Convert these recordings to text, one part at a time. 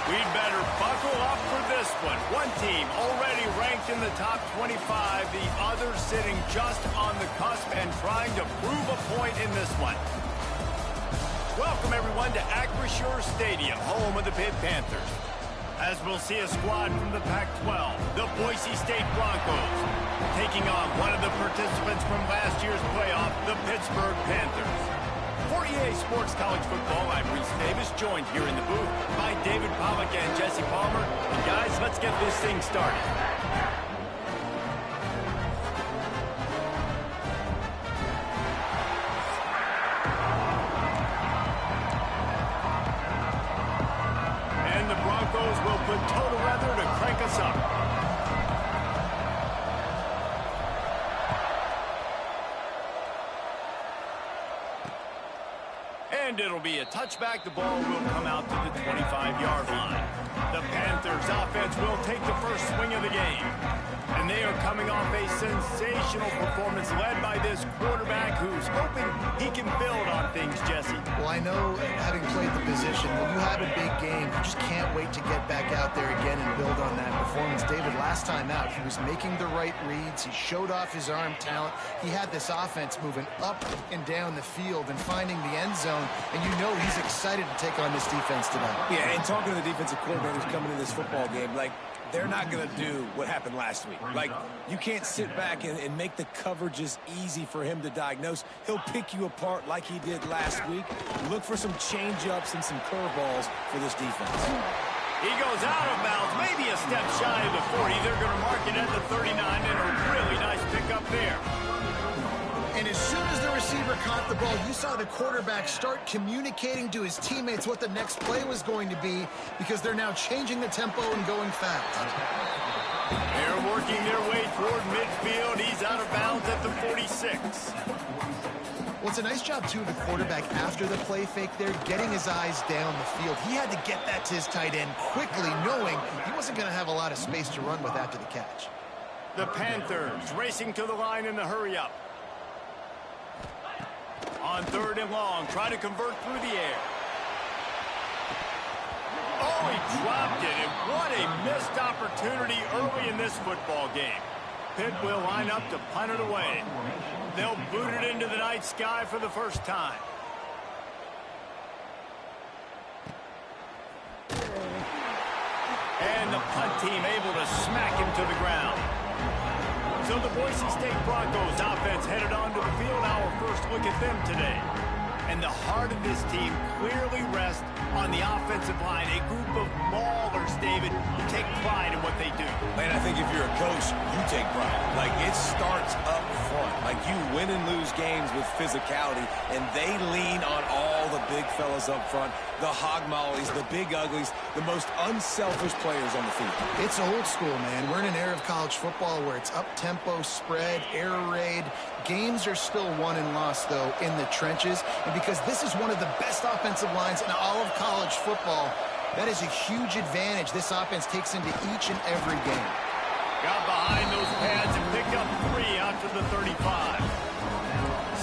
We'd better buckle up for this one. One team already ranked in the top 25, the other sitting just on the cusp and trying to prove a point in this one. Welcome, everyone, to Acrisure Stadium, home of the Pitt Panthers. As we'll see a squad from the Pac-12, the Boise State Broncos, taking on one of the participants from last year's playoff, the Pittsburgh Panthers. For EA Sports College Football, I'm Reese Davis, joined here in the booth by David Pollack and Jesse Palmer. And guys, let's get this thing started. And the Broncos will put total weather to crank us up. And it'll be a touchback. The ball will come out to the 25-yard line. The Panthers offense will take the first swing of the game. And they are coming off a sensational performance led by this quarterback who's hoping he can build on things, Jesse. Well, I know, having played the position, when you have a big game, you just can't wait to get back out there again and build on that performance. David, last time out, he was making the right reads. He showed off his arm talent. He had this offense moving up and down the field and finding the end zone. And you know he's excited to take on this defense tonight. Yeah, and talking to the defensive coordinator who's coming in this football game, like, they're not going to do what happened last week. Like, you can't sit back and make the coverages easy for him to diagnose. He'll pick you apart like he did last week. Look for some change-ups and some curveballs for this defense. He goes out of bounds, maybe a step shy of the 40. They're going to mark it at the 39, and a really nice pickup there. And as soon as the receiver caught the ball, you saw the quarterback start communicating to his teammates what the next play was going to be, because they're now changing the tempo and going fast. They're working their way toward midfield. He's out of bounds at the 46. Well, it's a nice job, too, of the quarterback after the play fake there, getting his eyes down the field. He had to get that to his tight end quickly, knowing he wasn't going to have a lot of space to run with after the catch. The Panthers racing to the line in the hurry-up. On third and long, try to convert through the air. Oh, he dropped it, and what a missed opportunity early in this football game. Pitt will line up to punt it away. They'll boot it into the night sky for the first time. And the punt team able to smack him to the ground. So the Boise State Broncos offense headed onto the field. Our first look at them today. And the heart of this team clearly rests on the offensive line. A group of maulers, David, who take pride in what they do. Man, I think if you're a coach, you take pride. Like, it starts up front. Like, you win and lose games with physicality, and they lean on all the big fellas up front, the hog mollies, the big uglies, the most unselfish players on the field. It's old school, man. We're in an era of college football where it's up-tempo, spread, air raid. Games are still won and lost, though, in the trenches. And because this is one of the best offensive lines in all of college football, that is a huge advantage this offense takes into each and every game. Got behind those pads and picked up 3 out to the 35.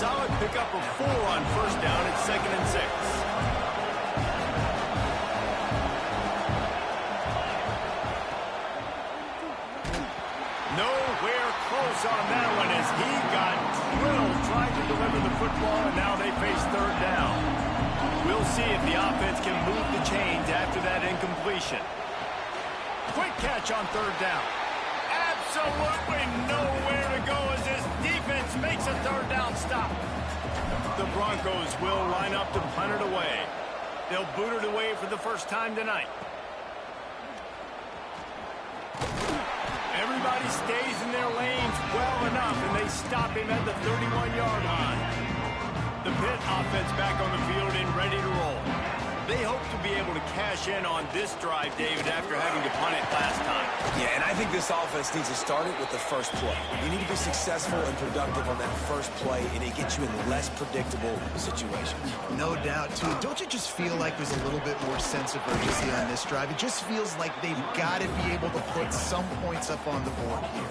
Solid pickup of 4 on first down at 2nd and 6. Nowhere close on that one as he got drilled trying to deliver the football, and now they face third down. We'll see if the offense can move the chains after that incompletion. Quick catch on third down. Absolutely nowhere to go as this defense makes a third down stop. The Broncos will line up to punt it away. They'll boot it away for the first time tonight. Everybody stays in their lanes well enough, and they stop him at the 31-yard line. The Pitt offense back on the field and ready to roll. They hope to be able to cash in on this drive, David, after having to punt it last time. Yeah, and I think this offense needs to start it with the first play. You need to be successful and productive on that first play, and it gets you in less predictable situations. No doubt, too. Don't you just feel like there's a little bit more sense of urgency on this drive? It just feels like they've got to be able to put some points up on the board here.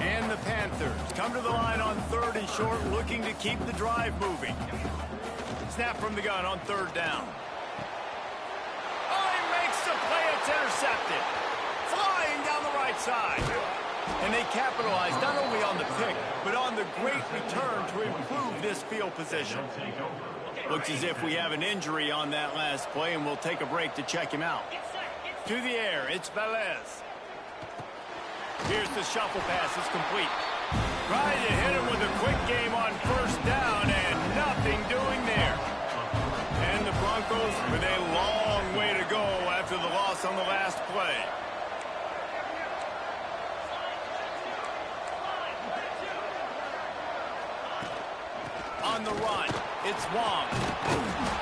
And the Panthers come to the line on third and short, looking to keep the drive moving. Snap from the gun on third down. Oh, he makes the play intercepted. Flying down the right side. And they capitalized not only on the pick, but on the great return to improve this field position. Looks as if we have an injury on that last play, and we'll take a break to check him out. To the air, it's Velez. Here's the shuffle pass, it's complete. Trying to hit him with a quick game on first down, and nothing doing there. And the Broncos with a long way to go after the loss on the last play. On the run, it's Wong.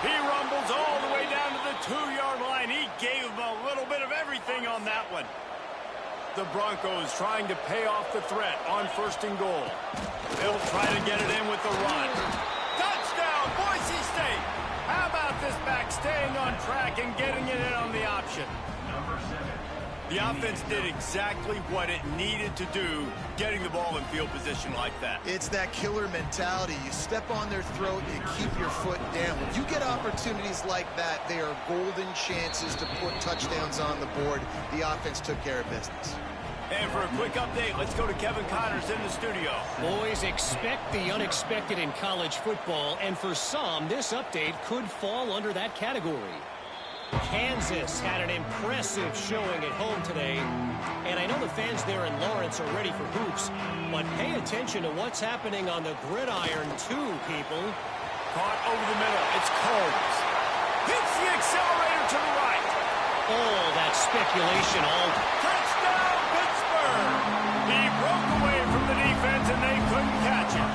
He rumbles all the way down to the 2-yard line. He gave him a little bit of everything on that one. The Broncos trying to pay off the threat on 1st and goal. They'll try to get it in with the run. Touchdown, Boise State! How about this back staying on track and getting it in on the option? The offense did exactly what it needed to do, getting the ball in field position like that. It's that killer mentality. You step on their throat, you keep your foot down. When you get opportunities like that, they are golden chances to put touchdowns on the board. The offense took care of business. And for a quick update, let's go to Kevin Connors in the studio. Boys, expect the unexpected in college football, and for some, this update could fall under that category. Kansas had an impressive showing at home today, and I know the fans there in Lawrence are ready for hoops, but pay attention to what's happening on the gridiron too, people. Caught over the middle, it's Combs. Hits the accelerator to the right. All that speculation, all Touchdown, Pittsburgh! He broke away from the defense, and they couldn't catch him.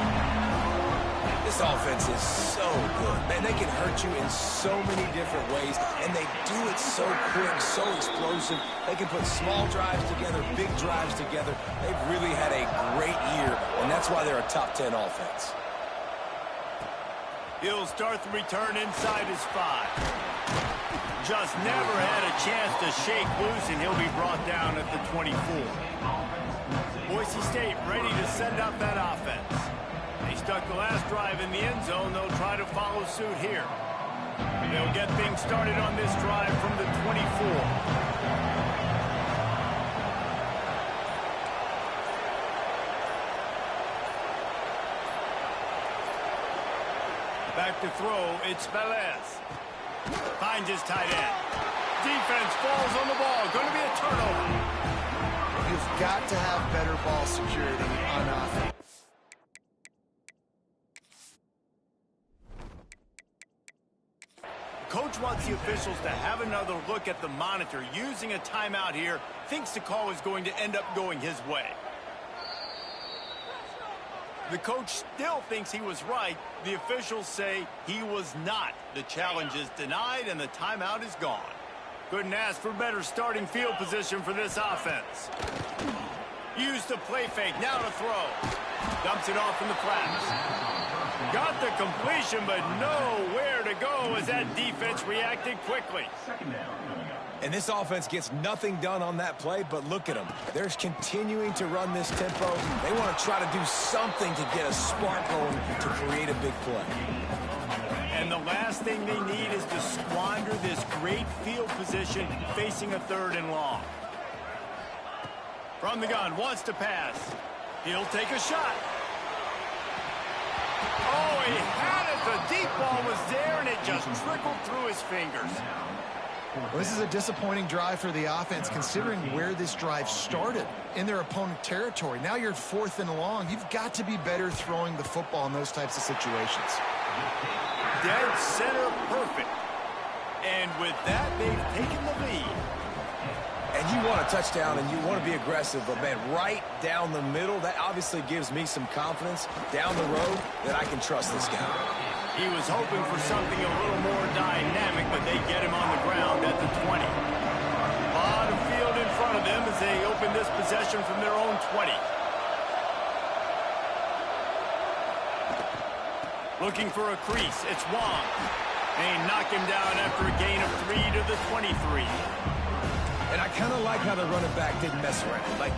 This offense is so good. Man, they can hurt you in so many different ways, and they do it so quick, so explosive. They can put small drives together, big drives together. They've really had a great year, and that's why they're a top 10 offense. He'll start the return inside his 5. Just never had a chance to shake loose, and he'll be brought down at the 24. Boise State ready to send up that offense. They stuck the last drive in the end zone. They'll try to follow suit here. They'll get things started on this drive from the 24. Back to throw, it's Velez. Finds his tight end. Defense falls on the ball. Going to be a turnover. You've got to have better ball security on offense. Coach wants the officials to have another look at the monitor. Using a timeout here, thinks the call is going to end up going his way. The coach still thinks he was right. The officials say he was not. The challenge is denied, and the timeout is gone. Couldn't ask for better starting field position for this offense. Used the play fake, now to throw. Dumps it off in the flats. Got the completion, but nowhere to go as that defense reacted quickly. And this offense gets nothing done on that play, but look at them. They're continuing to run this tempo. They want to try to do something to get a spark going to create a big play. And the last thing they need is to squander this great field position facing a 3rd and long. From the gun, wants to pass. He'll take a shot. Oh, he had it. The deep ball was there, and it just trickled through his fingers. Well, this is a disappointing drive for the offense, considering where this drive started, in their opponent territory. Now you're 4th and long. You've got to be better throwing the football in those types of situations. Dead center perfect. And with that, they've taken the lead. And you want a touchdown, and you want to be aggressive, but, man, right down the middle, that obviously gives me some confidence down the road that I can trust this guy. He was hoping for something a little more dynamic, but they get him on the ground at the 20. A lot of field in front of them as they open this possession from their own 20. Looking for a crease, it's Wong. They knock him down after a gain of 3 to the 23. And I kind of like how the running back didn't mess around. Like,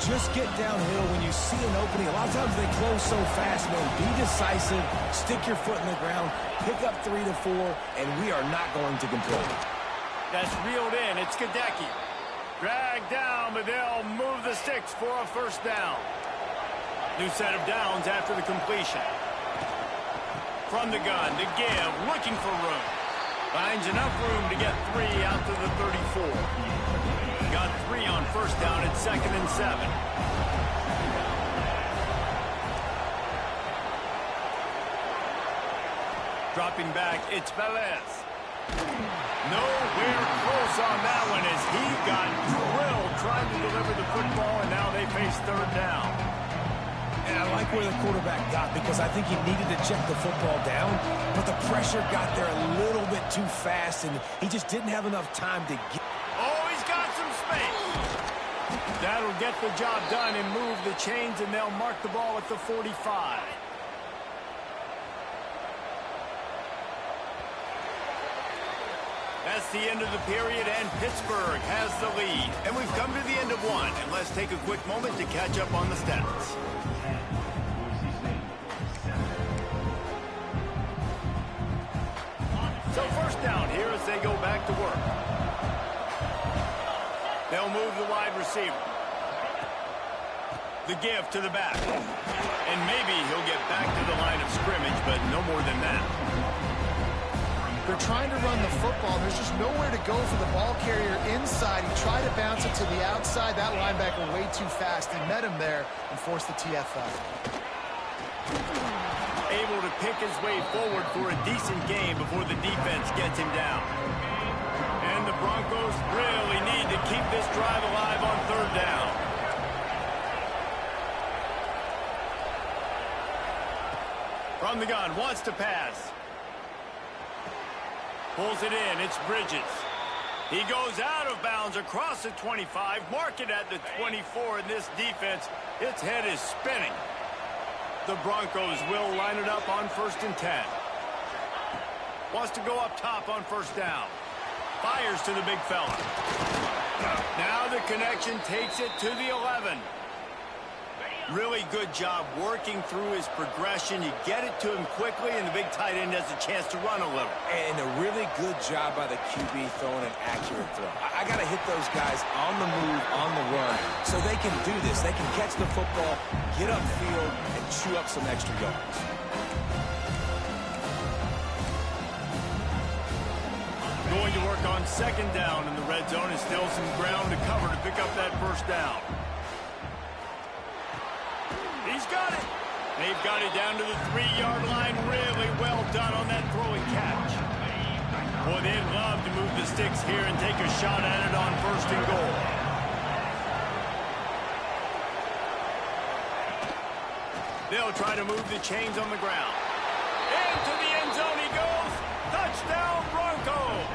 just get downhill when you see an opening. A lot of times they close so fast, man. Be decisive, stick your foot in the ground, pick up 3 to 4, and we are not going to complain. That's reeled in. It's Gadecki. Dragged down, but they'll move the sticks for a first down. New set of downs after the completion. From the gun, to give, looking for room. Finds enough room to get 3 out to the 34. Got 3 on first down at 2nd and 7. Dropping back, it's Velez. Nowhere close on that one as he got drilled trying to deliver the football, and now they face 3rd down. And I like where the quarterback got because I think he needed to check the football down, but the pressure got there a little bit too fast, and he just didn't have enough time to get... Oh, he's got some space. That'll get the job done and move the chains, and they'll mark the ball at the 45. That's the end of the period, and Pittsburgh has the lead. And we've come to the end of one, and let's take a quick moment to catch up on the stats. So first down here as they go back to work. They'll move the wide receiver. The give to the back. And maybe he'll get back to the line of scrimmage, but no more than that. They're trying to run the football. There's just nowhere to go for the ball carrier inside. He tried to bounce it to the outside. That linebacker way too fast. He met him there and forced the TFL. Able to pick his way forward for a decent game before the defense gets him down. And the Broncos really need to keep this drive alive on 3rd down. From the gun, wants to pass. Pulls it in, it's Bridges. He goes out of bounds across the 25, mark it at the 24, and this defense, its head is spinning. The Broncos will line it up on 1st and 10. Wants to go up top on 1st down. Fires to the big fella. Now the connection takes it to the 11. Really good job working through his progression. You get it to him quickly, and the big tight end has a chance to run a little. And a really good job by the QB throwing an accurate throw. I got to hit those guys on the move, on the run, so they can do this. They can catch the football, get upfield, and chew up some extra yards. Going to work on 2nd down in the red zone, and still some ground to cover to pick up that first down. He's got it. They've got it down to the 3-yard line. Really well done on that throwing catch. Boy, they'd love to move the sticks here and take a shot at it on 1st and goal. They'll try to move the chains on the ground. Into the end zone he goes. Touchdown, Broncos.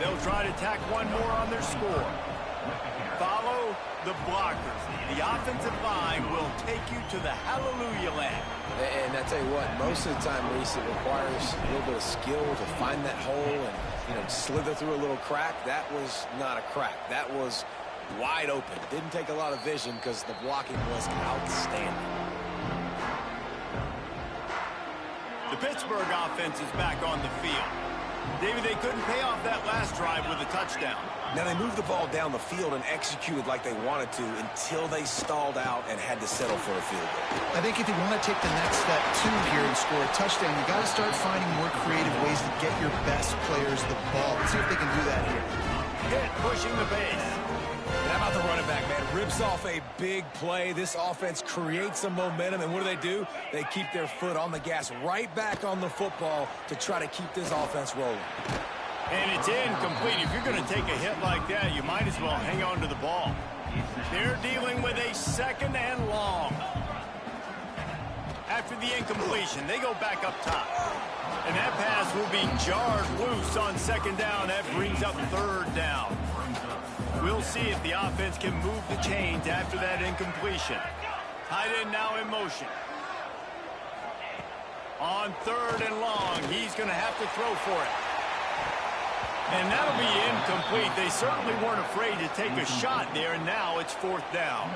They'll try to tack one more on their score. Follow the blockers. The offensive line will take you to the hallelujah land. And I tell you what, most of the time, Reese, it requires a little bit of skill to find that hole and, slither through a little crack. That was not a crack. That was wide open. Didn't take a lot of vision because the blocking was outstanding. The Pittsburgh offense is back on the field. David, they couldn't pay off that last drive with a touchdown. Now, they moved the ball down the field and executed like they wanted to until they stalled out and had to settle for a field goal. I think if you want to take the next step, too, here and score a touchdown, you got to start finding more creative ways to get your best players the ball. Let's see if they can do that here. Hit pushing the base. And how about the running back, man? Rips off a big play. This offense creates some momentum, and what do? They keep their foot on the gas right back on the football to try to keep this offense rolling. And it's incomplete. If you're going to take a hit like that, you might as well hang on to the ball. They're dealing with a 2nd and long. After the incompletion, they go back up top. And that pass will be jarred loose on 2nd down. That brings up 3rd down. We'll see if the offense can move the chains after that incompletion. Tight end now in motion. On 3rd and long, he's going to have to throw for it. And that'll be incomplete. They certainly weren't afraid to take a shot there, and now it's 4th down.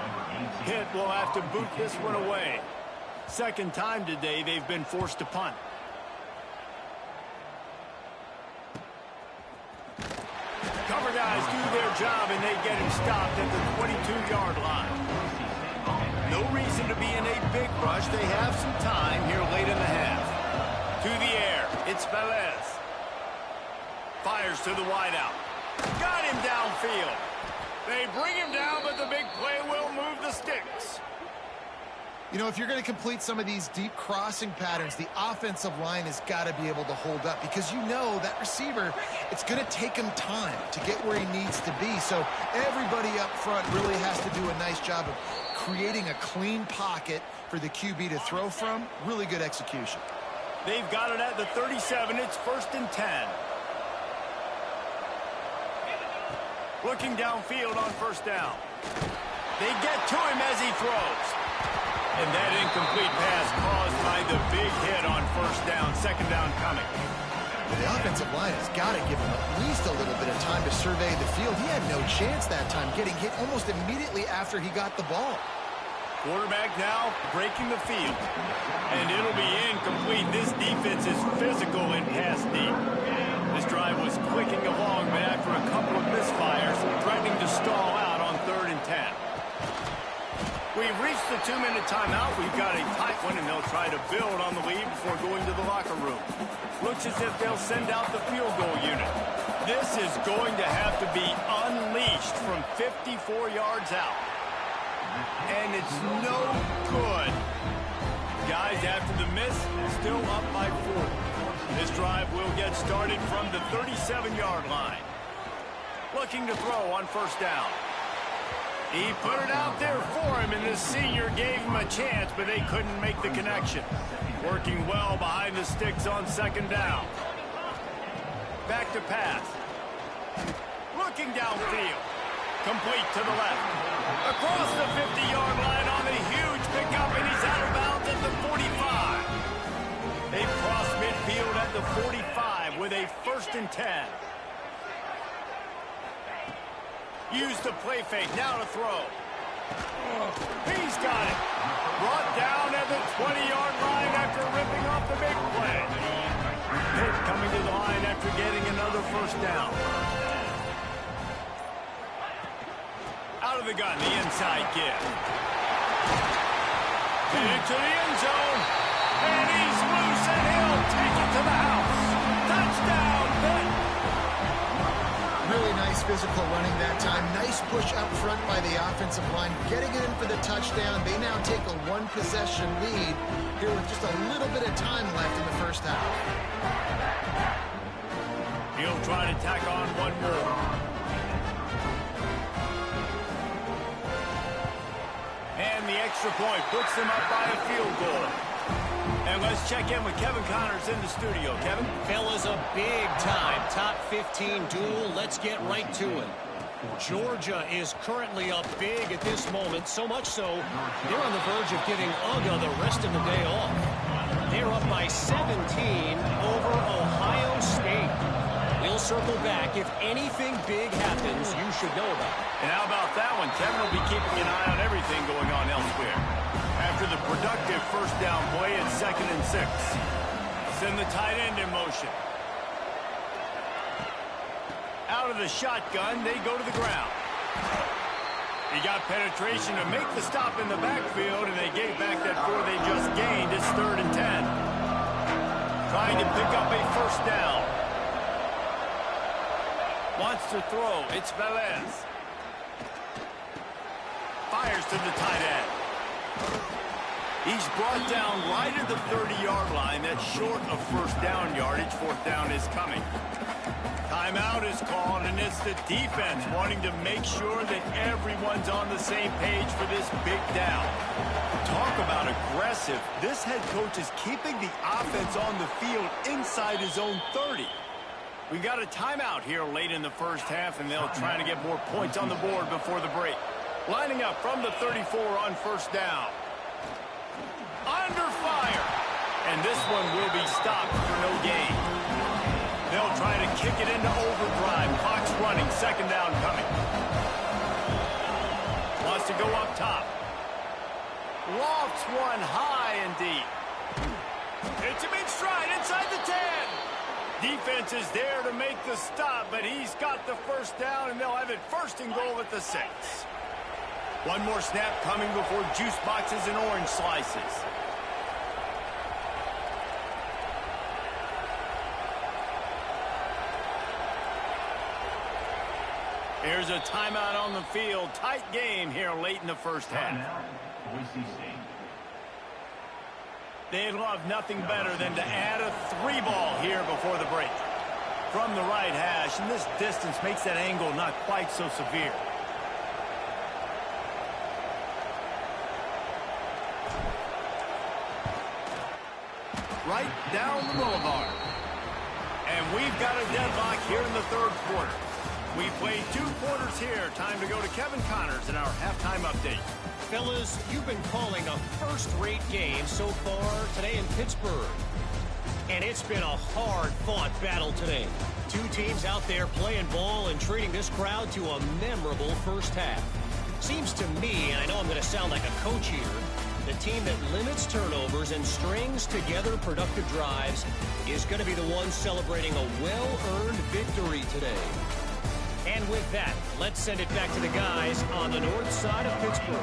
Pitt will have to boot this one away. 2nd time today they've been forced to punt. cover guys do their job, and they get him stopped at the 22-yard line. No reason to be in a big rush. They have some time here late in the half. To the air, it's Velez. Fires to the wideout. Got him downfield. They bring him down, but the big play will move the sticks. You know, if you're going to complete some of these deep crossing patterns, the offensive line has got to be able to hold up, because you know that receiver, it's going to take him time to get where he needs to be. So everybody up front really has to do a nice job of creating a clean pocket for the QB to throw from. Really good execution. They've got it at the 37. It's 1st and 10. Looking downfield on 1st down. They get to him as he throws. And that incomplete pass caused by the big hit on 1st down. 2nd down coming. The offensive line has got to give him at least a little bit of time to survey the field. He had no chance that time, getting hit almost immediately after he got the ball. Quarterback now breaking the field. And it'll be incomplete. This defense is physical and pass deep. This drive was clicking along, but after a couple of misfires, threatening to stall out on 3rd and 10. We've reached the 2-minute timeout. We've got a tight one, and they'll try to build on the lead before going to the locker room. Looks as if they'll send out the field goal unit. This is going to have to be unleashed from 54 yards out. And it's no good. Guys, after the miss, still up by 4. This drive will get started from the 37-yard line. Looking to throw on 1st down. He put it out there for him, and the senior gave him a chance, but they couldn't make the connection. Working well behind the sticks on 2nd down. Back to pass. Looking downfield. Complete to the left. Across the 50-yard line on the huge pickup, and he's out of bounds at the 45. They cross midfield at the 45 with a 1st and 10. Use the play fake, now to throw. He's got it. Brought down at the 20-yard line after ripping off the big play. Pitt coming to the line after getting another 1st down. Out of the gun, the inside give. And into the end zone. And he's loose, and he'll take it to the house. Touchdown, Pitt. Really nice physical running that time. Nice push up front by the offensive line, getting it in for the touchdown. They now take a 1-possession lead here with just a little bit of time left in the 1st half. He'll try to tack on one more. And the extra point puts them up by a field goal. And let's check in with Kevin Connors in the studio. Kevin? Fellas, a big-time top 15 duel. Let's get right to it. Georgia is currently up big at this moment, so much so they're on the verge of giving UGA the rest of the day off. They're up by 17 over Ohio State. We'll circle back. If anything big happens, you should know about it. And how about that one? Kevin will be keeping an eye on everything going on elsewhere. After the productive 1st down play, it's 2nd and 6. Send the tight end in motion. Out of the shotgun, they go to the ground. He got penetration to make the stop in the backfield, and they gave back that 4 they just gained. It's 3rd and 10. Trying to pick up a 1st down. Wants to throw. It's Velez. Fires to the tight end. He's brought down right at the 30-yard line. That's short of 1st down yardage. 4th down is coming. Timeout is called, and it's the defense wanting to make sure that everyone's on the same page for this big down. Talk about aggressive. This head coach is keeping the offense on the field inside his own 30. We got a timeout here late in the 1st half, and they'll try to get more points on the board before the break. Lining up from the 34 on 1st down. Under fire. And this one will be stopped for no gain. They'll try to kick it into overdrive. Clock's running. 2nd down coming. Wants to go up top. Lofts one high and deep. Hits him in stride inside the 10. Defense is there to make the stop, but he's got the first down, and they'll have it 1st and goal at the 6. One more snap coming before juice boxes and orange slices. Here's a timeout on the field. Tight game here late in the first half. They'd love nothing better than to add a 3-ball here before the break. From the right hash, and this distance makes that angle not quite so severe. Right down the boulevard. And we've got a deadlock here in the 3rd quarter. We played 2 quarters here. Time to go to Kevin Connors in our halftime update. Fellas, you've been calling a first-rate game so far today in Pittsburgh. And it's been a hard-fought battle today. 2 teams out there playing ball and treating this crowd to a memorable first half. Seems to me, and I know I'm going to sound like a coach here, the team that limits turnovers and strings together productive drives is going to be the one celebrating a well-earned victory today. And with that, let's send it back to the guys on the north side of Pittsburgh.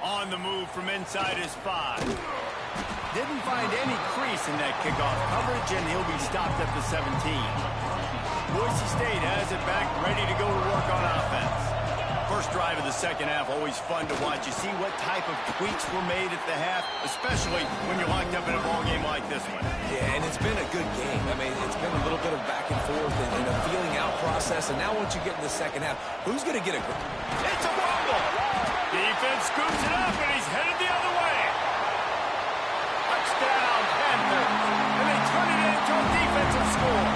On the move from inside his 5. Didn't find any crease in that kickoff coverage, and he'll be stopped at the 17. Boise State has it back, ready to go to work on offense. First drive of the second half, always fun to watch. You see what type of tweaks were made at the half, especially when you're locked up in a ball game like this one. Yeah, and it's been a good game. I mean, it's been a little bit of back and forth and a feeling out process. And now once you get in the second half, who's going to get a... It's a rumble! Defense scoops it up, and he's headed the other way. Touchdown, Panthers. And they turn it into a defensive score.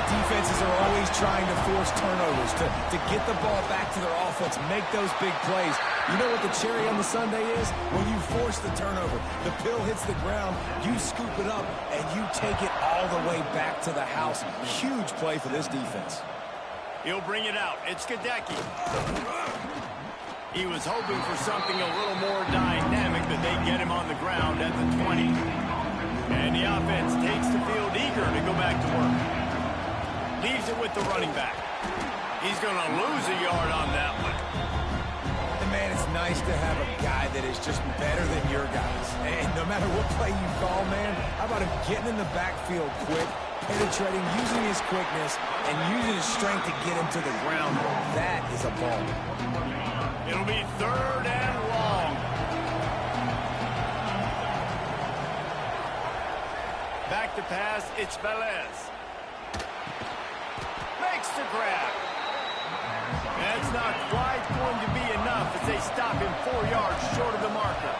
Defenses are always trying to force turnovers, to get the ball back to their offense, make those big plays. You know what the cherry on the sundae is? When you force the turnover, the pill hits the ground, you scoop it up, and you take it all the way back to the house. Huge play for this defense. He'll bring it out. It's Gadecki. He was hoping for something a little more dynamic, but they get him on the ground at the 20. And the offense takes the field eager to go back to work. Leaves it with the running back. He's going to lose a yard on that one. And man, it's nice to have a guy that is just better than your guys. And no matter what play you call, man, how about him getting in the backfield quick, penetrating, using his quickness, and using his strength to get him to the ground? That is a ball. It'll be 3rd and long. Back to pass, it's Velez. Makes the grab. That's not quite going to be enough as they stop him 4 yards short of the marker.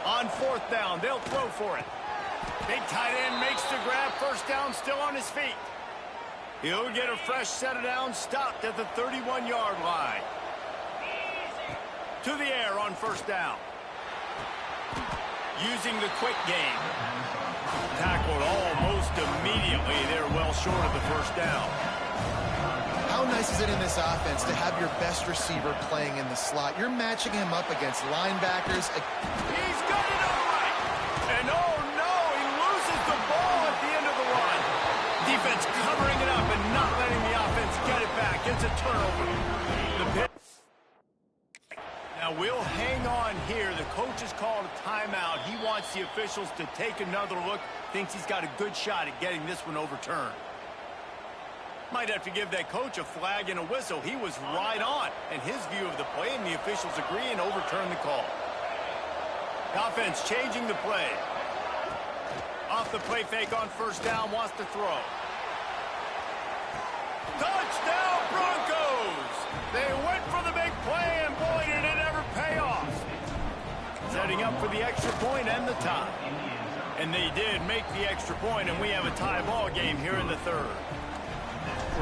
On 4th down, they'll throw for it. Big tight end makes the grab. 1st down, still on his feet. He'll get a fresh set of downs, stopped at the 31-yard line. To the air on 1st down. Using the quick game. Tackled almost immediately. They're well short of the 1st down. How nice is it in this offense to have your best receiver playing in the slot? You're matching him up against linebackers. He's got it all right. And oh no, he loses the ball at the end of the run. Defense covering it up and not letting the offense get it back. It's a turnover. Now we'll hang on here. The coach has called a timeout. He wants the officials to take another look. Thinks he's got a good shot at getting this one overturned. Might have to give that coach a flag and a whistle. He was right on in his view of the play, and the officials agree and overturn the call. The offense changing the play. Off the play fake on 1st down, wants to throw. Touchdown Broncos! They went for the big play, and boy, did it ever pay off. Setting up for the extra point and the tie. And they did make the extra point, and we have a tie ball game here in the 3rd.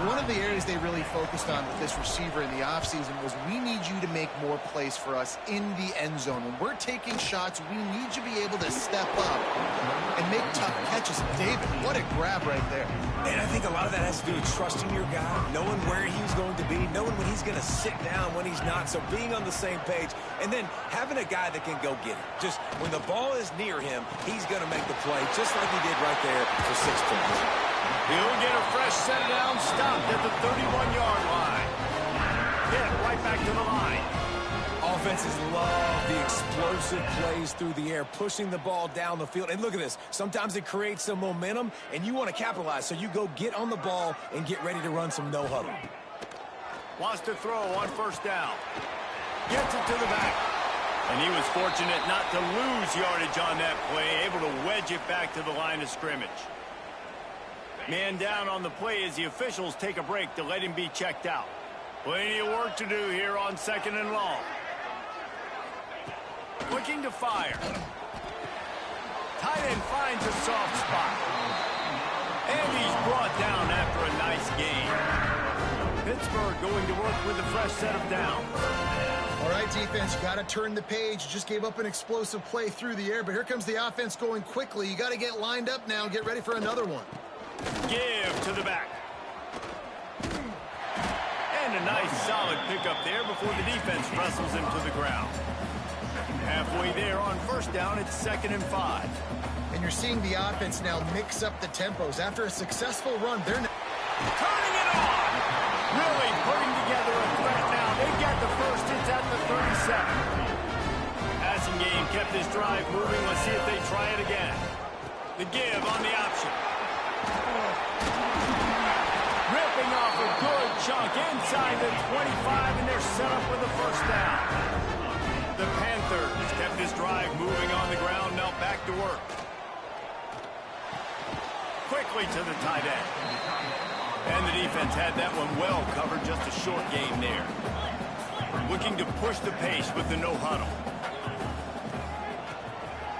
One of the areas they really focused on with this receiver in the offseason was we need you to make more plays for us in the end zone. When we're taking shots, we need you to be able to step up and make tough catches. David, what a grab right there. And I think a lot of that has to do with trusting your guy, knowing where he's going to be, knowing when he's going to sit down, when he's not. So being on the same page, and then having a guy that can go get it. Just when the ball is near him, he's going to make the play, just like he did right there for 6 points. He'll get a fresh set down, stopped at the 31-yard line. Hit right back to the line. Offenses love the explosive plays through the air, pushing the ball down the field. And look at this. Sometimes it creates some momentum, and you want to capitalize. So you go get on the ball and get ready to run some no-huddle. Wants to throw on first down. Gets it to the back. And he was fortunate not to lose yardage on that play, able to wedge it back to the line of scrimmage. Man down on the play as the officials take a break to let him be checked out. Plenty of work to do here on 2nd and long. Looking to fire. Tight end finds a soft spot. And he's brought down after a nice gain. Pittsburgh going to work with a fresh set of downs. All right, defense, you got to turn the page. You just gave up an explosive play through the air, but here comes the offense going quickly. You got to get lined up now and get ready for another one. Give to the back. And a nice solid pickup there before the defense wrestles him to the ground. Halfway there on first down, it's 2nd and 5. And you're seeing the offense now mix up the tempos. After a successful run, they're turning it on. Really putting together a threat now. They get the first. It's at the 37. Passing game kept this drive moving. Let's see if they try it again. The give on the option. Ripping off a good chunk inside the 25, and they're set up with a first down. The Panthers kept this drive moving on the ground, now back to work. Quickly to the tight end. And the defense had that one well covered, just a short game there. Looking to push the pace with the no-huddle.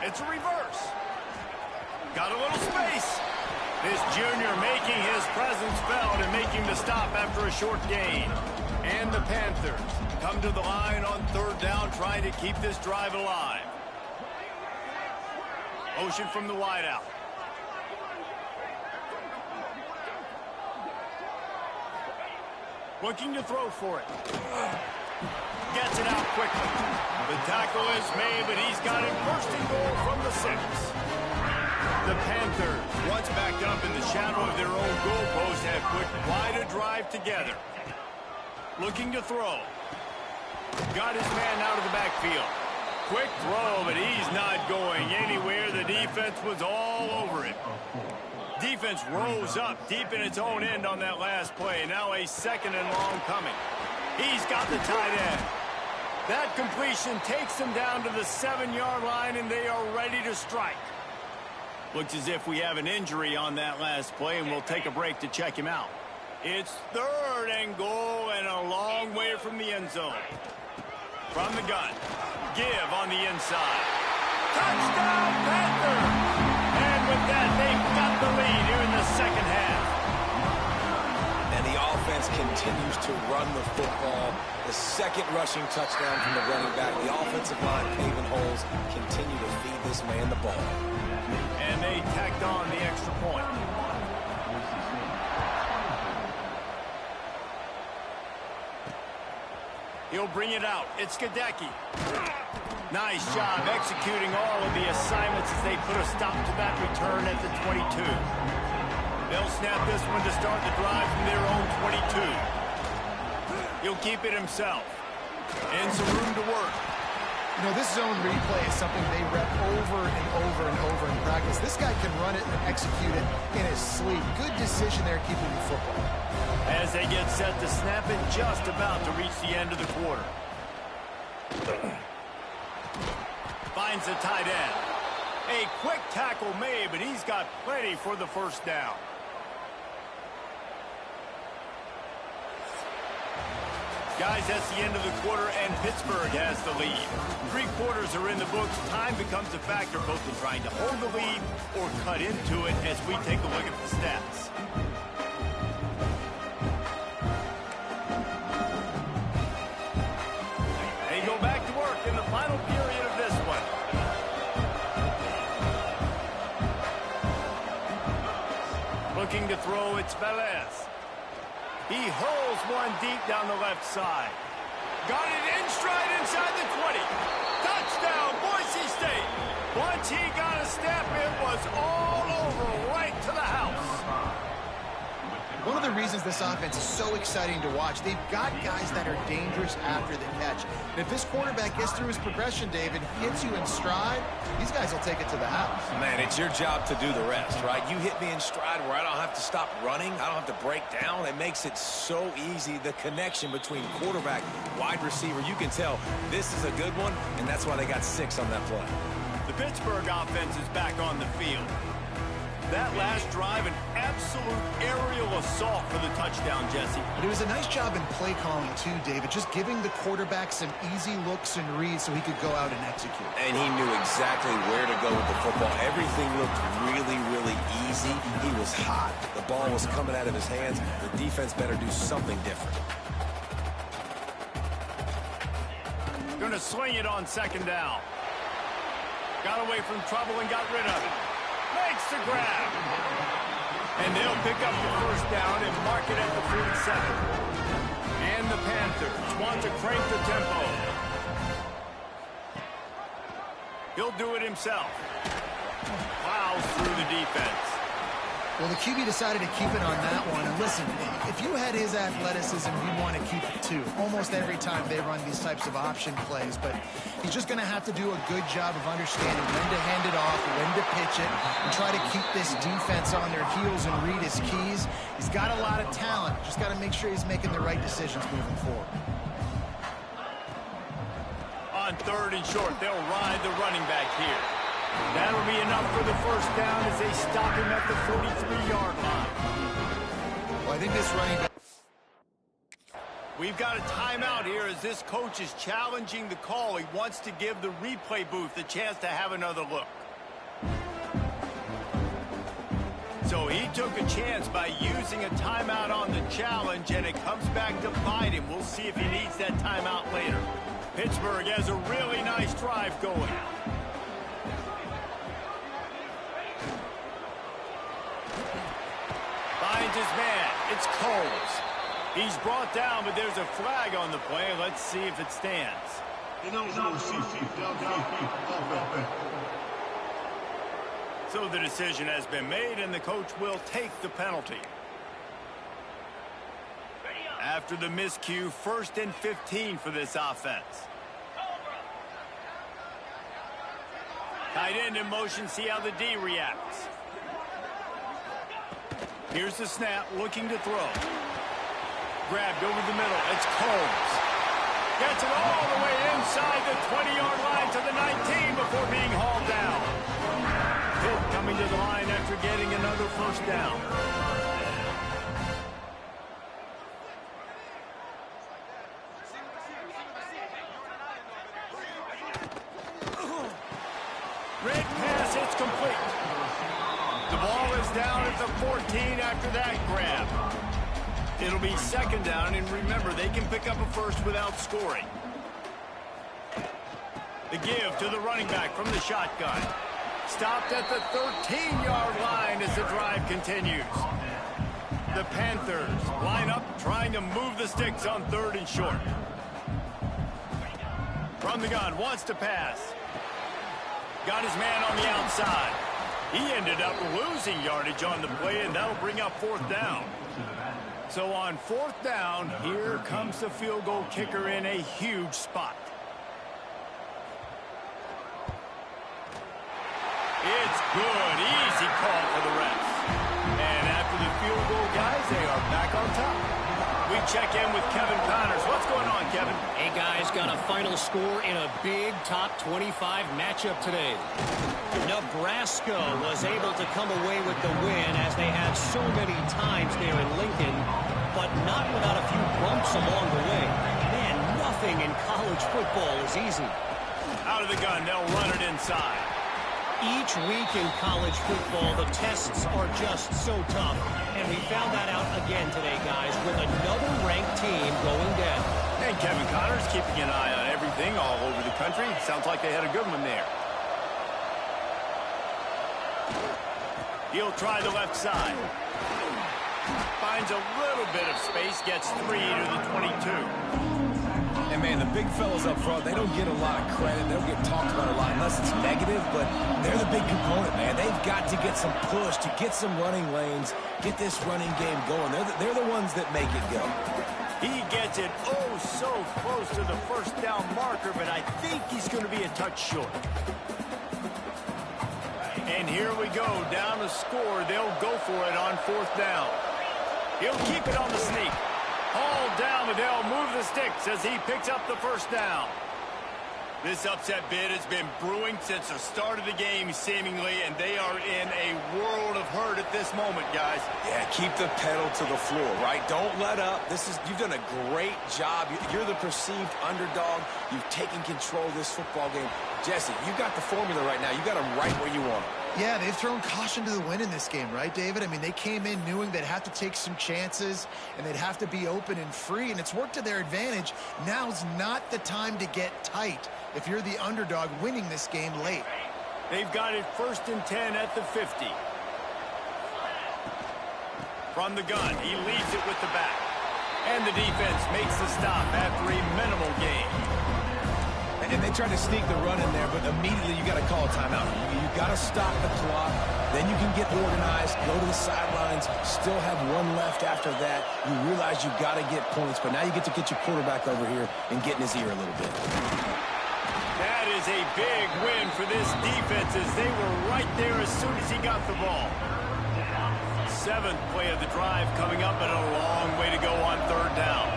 It's a reverse. Got a little space. This junior making his presence felt and making the stop after a short gain. And the Panthers come to the line on 3rd down, trying to keep this drive alive. Motion from the wideout. Looking to throw for it. Gets it out quickly. The tackle is made, but he's got it first and goal from the 6. The Panthers, once backed up in the shadow of their own goalpost, have put quite a drive together. Looking to throw. Got his man out of the backfield. Quick throw, but he's not going anywhere. The defense was all over it. Defense rose up deep in its own end on that last play. Now a 2nd and long coming. He's got the tight end. That completion takes them down to the 7-yard line, and they are ready to strike. Looks as if we have an injury on that last play, and we'll take a break to check him out. It's 3rd and goal and a long way from the end zone. From the gun. Give on the inside. Touchdown, Panthers! And with that, they've got the lead here in the 2nd half. And the offense continues to run the football. The 2nd rushing touchdown from the running back. The offensive line paving holes, continue to feed this man the ball. And they tacked on the extra point. He'll bring it out. It's Gadecki. Nice job executing all of the assignments as they put a stop to that return at the 22. They'll snap this one to start the drive from their own 22. He'll keep it himself. And some room to work. You know, this zone replay is something they rep over and over and over in practice. This guy can run it and execute it in his sleep. Good decision there keeping the football. As they get set to snap it, just about to reach the end of the quarter. Finds the tight end. A quick tackle made, but he's got plenty for the first down. Guys, that's the end of the quarter, and Pittsburgh has the lead. 3 quarters are in the books. Time becomes a factor, both in trying to hold the lead or cut into it as we take a look at the stats. Looking to throw, it's Velez. He hurls one deep down the left side. Got it in stride inside the 20. Touchdown, Boise State. Once he got a step, it was all over, right to the house. One of the reasons this offense is so exciting to watch, they've got guys that are dangerous after the catch. And if this quarterback gets through his progression, David, hits you in stride, these guys will take it to the house. Man, it's your job to do the rest, right? You hit me in stride where I don't have to stop running. I don't have to break down. It makes it so easy, the connection between quarterback, wide receiver. You can tell this is a good one, and that's why they got 6 on that play. The Pittsburgh offense is back on the field. That last drive, an absolute aerial assault for the touchdown, Jesse. But it was a nice job in play calling, too, David, just giving the quarterback some easy looks and reads so he could go out and execute. And he knew exactly where to go with the football. Everything looked really, really easy. He was hot. The ball was coming out of his hands. The defense better do something different. Going to swing it on second down. Got away from trouble and got rid of it. Makes the grab. And they'll pick up the first down and mark it at the 47. And the Panthers want to crank the tempo. He'll do it himself. Plows through the defense. Well, the QB decided to keep it on that one. And listen, if you had his athleticism, you'd want to keep it too. Almost every time they run these types of option plays. But he's just going to have to do a good job of understanding when to hand it off, when to pitch it, and try to keep this defense on their heels and read his keys. He's got a lot of talent. Just got to make sure he's making the right decisions moving forward. On third and short, they'll ride the running back here. That'll be enough for the first down as they stop him at the 43-yard line. Well, I think this running back... We've got a timeout here as this coach is challenging the call. He wants to give the replay booth the chance to have another look. So he took a chance by using a timeout on the challenge, and it comes back to bite him. We'll see if he needs that timeout later. Pittsburgh has a really nice drive going. Finds his man. It's Coles. He's brought down, but there's a flag on the play. Let's see if it stands. So the decision has been made, and the coach will take the penalty. After the miscue, 1st and 15 for this offense. Tight end in motion, see how the D reacts. Here's the snap, looking to throw. Grabbed over the middle, it's Coles. Gets it all the way inside the 20-yard line to the 19 before being hauled down. Pitt coming to the line after getting another first down. Red pass, it's complete. The ball is down at the 14 after that grab. It'll be second down, and remember, they can pick up a first without scoring. The give to the running back from the shotgun. Stopped at the 13-yard line as the drive continues. The Panthers line up, trying to move the sticks on 3rd and short. From the gun, wants to pass. Got his man on the outside. He ended up losing yardage on the play, and that'll bring up 4th down. So on 4th down, here comes the field goal kicker in a huge spot. It's good. Easy call for the refs. And after the field goal, guys, they are back on top. We check in with Kevin Connors. What's going on, Kevin? Hey, guys, got a final score in a big top 25 matchup today. Nebraska was able to come away with the win as they had so many times there in Lincoln, but not without a few bumps along the way. Man, nothing in college football is easy. Out of the gun, they'll run it inside. Each week in college football, the tests are just so tough. And we found that out again today, guys, with another ranked team going down. And Kevin Connors keeping an eye on everything all over the country. Sounds like they had a good one there. He'll try the left side. Finds a little bit of space, gets 3 to the 22. And, man, the big fellas up front, they don't get a lot of credit. They don't get talked about a lot unless it's negative, but they're the big component, man. They've got to get some push, to get some running lanes, get this running game going. They're the ones that make it go. He gets it so close to the first down marker, but I think he's going to be a touch short. And here we go, down to score. They'll go for it on 4th down. He'll keep it on the sneak. Hauled down, but they'll move the sticks as he picks up the first down. This upset bid has been brewing since the start of the game, seemingly, and they are in a world of hurt at this moment, guys. Yeah, keep the pedal to the floor, right? Don't let up. You've done a great job. You're the perceived underdog. You've taken control of this football game. Jesse, you've got the formula right now. You got them right where you want them. Yeah, they've thrown caution to the wind in this game, right, David? I mean, they came in knowing they'd have to take some chances and they'd have to be open and free, and it's worked to their advantage. Now's not the time to get tight if you're the underdog winning this game late. They've got it 1st and 10 at the 50. From the gun, he leaves it with the back. And the defense makes the stop after a minimal gain. And they tried to sneak the run in there, but immediately you got to call a timeout. You got to stop the clock. Then you can get organized, go to the sidelines, still have one left after that. You realize you got to get points, but now you get to get your quarterback over here and get in his ear a little bit. That is a big win for this defense as they were right there as soon as he got the ball. 7th play of the drive coming up, and a long way to go on 3rd down.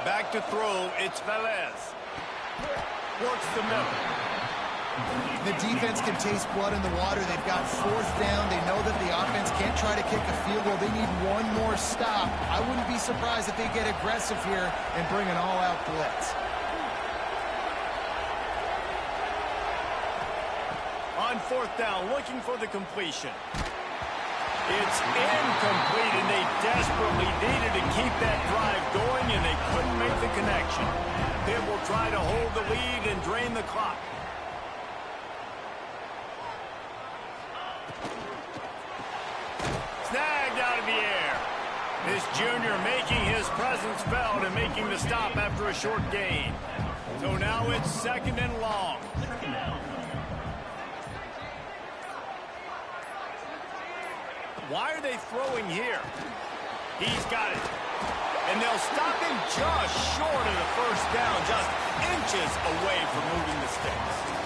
Back to throw, it's Velez. Works the middle. The defense can taste blood in the water. They've got 4th down. They know that the offense can't try to kick a field goal. They need one more stop. I wouldn't be surprised if they get aggressive here and bring an all-out blitz. On 4th down, looking for the completion. It's incomplete, and they desperately needed to keep that drive going, and they couldn't make the connection. Pitt will try to hold the lead and drain the clock. Snagged out of the air. This junior making his presence felt and making the stop after a short gain. So now it's 2nd and long. Why are they throwing here? He's got it. And they'll stop him just short of the first down, just inches away from moving the sticks.